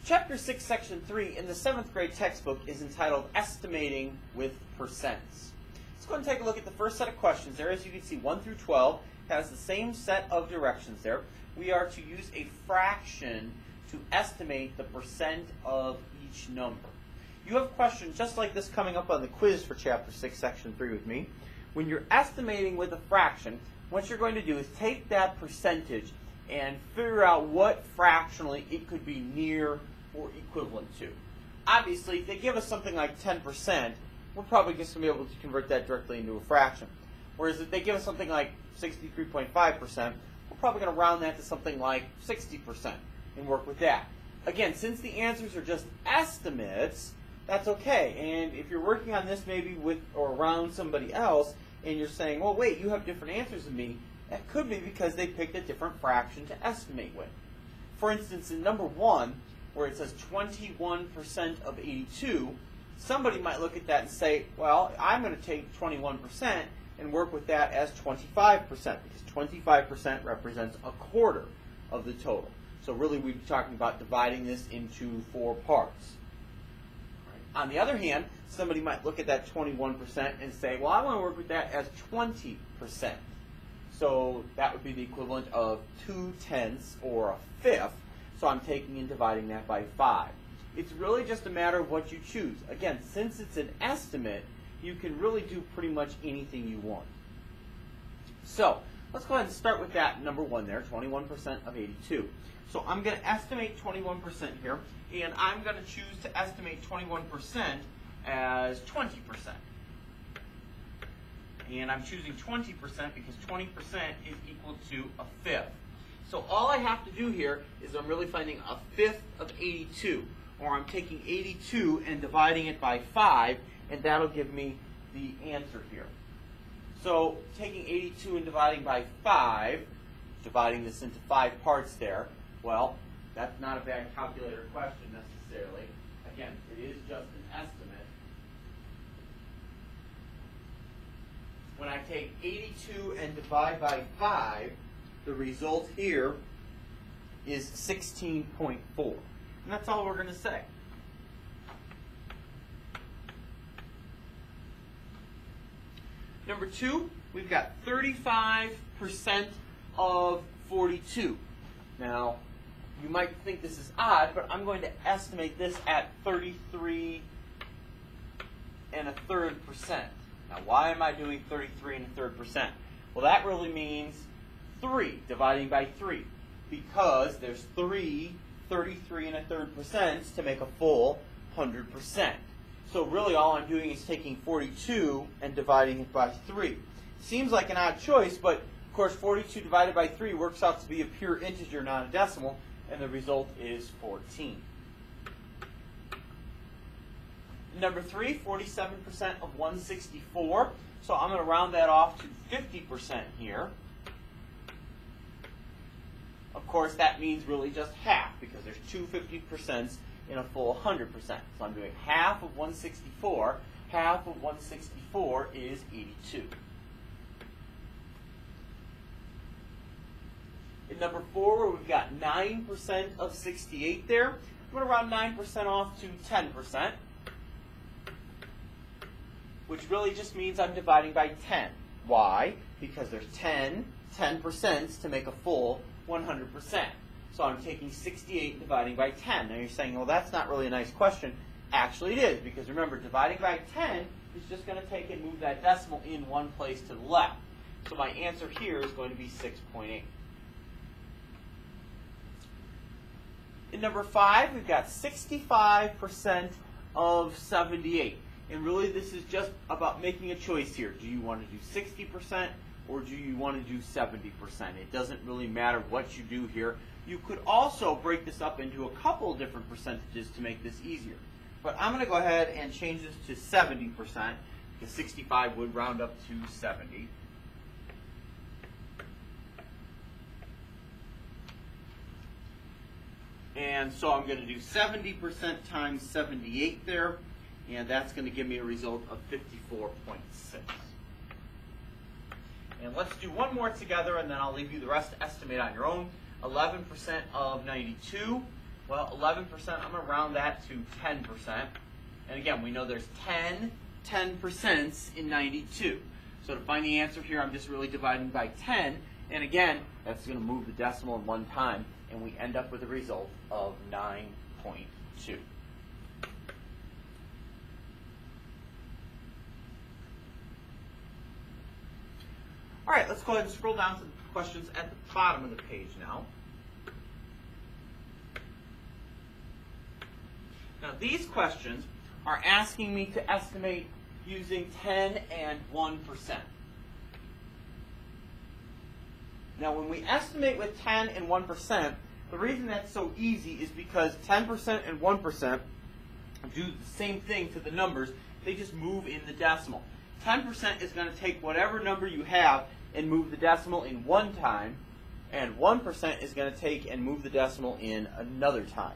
Chapter 6, Section 3 in the 7th grade textbook is entitled Estimating with Percents. Let's go ahead and take a look at the first set of questions there. As you can see, 1 through 12 has the same set of directions there. We are to use a fraction to estimate the percent of each number. You have questions just like this coming up on the quiz for Chapter 6, Section 3 with me. When you're estimating with a fraction, what you're going to do is take that percentage and figure out what fractionally it could be near or equivalent to. Obviously, if they give us something like 10%, we're probably just going to be able to convert that directly into a fraction. Whereas if they give us something like 63.5%, we're probably going to round that to something like 60% and work with that. Again, since the answers are just estimates, that's okay. And if you're working on this maybe with or around somebody else, and you're saying, well, wait, you have different answers than me, that could be because they picked a different fraction to estimate with. For instance, in number 1, where it says 21% of 82, somebody might look at that and say, well, I'm going to take 21% and work with that as 25%, because 25% represents a quarter of the total. So really we'd be talking about dividing this into 4 parts. On the other hand, somebody might look at that 21% and say, well, I want to work with that as 20%. So that would be the equivalent of 2/10 or a fifth. So I'm taking and dividing that by 5. It's really just a matter of what you choose. Again, since it's an estimate, you can really do pretty much anything you want. So let's go ahead and start with that number 1 there, 21% of 82. So I'm going to estimate 21% here, and I'm going to choose to estimate 21% as 20%. And I'm choosing 20% because 20% is equal to a fifth. So all I have to do here is I'm really finding a fifth of 82, or I'm taking 82 and dividing it by 5, and that'll give me the answer here. So taking 82 and dividing by 5, dividing this into 5 parts there, well, that's not a bad calculator question necessarily. Again, it is just an estimate. When I take 82 and divide by 5, the result here is 16.4. And that's all we're going to say. Number 2, we've got 35% of 42. Now, you might think this is odd, but I'm going to estimate this at 33 1/3%. Now, why am I doing 33 1/3%? Well, that really means 3 dividing by 3, because there's 3 33 1/3% to make a full 100%. So really all I'm doing is taking 42 and dividing it by 3. Seems like an odd choice, but of course 42 divided by 3 works out to be a pure integer, not a decimal, and the result is 14. Number 3, 47% of 164. So I'm going to round that off to 50% here. Of course, that means really just half, because there's 2 50% in a full 100%. So I'm doing half of 164. Half of 164 is 82. In number 4, where we've got 9% of 68 there, I'm going to round 9% off to 10%, which really just means I'm dividing by 10. Why? Because there's 10% to make a full 100%. So I'm taking 68 and dividing by 10. Now you're saying, well, that's not really a nice question. Actually it is, because remember, dividing by 10 is just going to take and move that decimal in one place to the left. So my answer here is going to be 6.8. In number 5, we've got 65% of 78. And really this is just about making a choice here. Do you want to do 60% or do you want to do 70%? It doesn't really matter what you do here. You could also break this up into a couple of different percentages to make this easier. But I'm going to go ahead and change this to 70%, because 65 would round up to 70. And so I'm going to do 70% times 78 there, and that's going to give me a result of 54.6. And let's do one more together, and then I'll leave you the rest to estimate on your own. 11% of 92. Well, 11%, I'm going to round that to 10%. And again, we know there's 10% in 92. So to find the answer here, I'm just really dividing by 10. And again, that's going to move the decimal in one time. And we end up with a result of 9.2. All right, let's go ahead and scroll down to the questions at the bottom of the page now. Now, these questions are asking me to estimate using 10 and 1%. Now, when we estimate with 10 and 1%, the reason that's so easy is because 10% and 1% do the same thing to the numbers. They just move in the decimal. 10% is going to take whatever number you have and move the decimal in one time, and 1% is going to take and move the decimal in another time.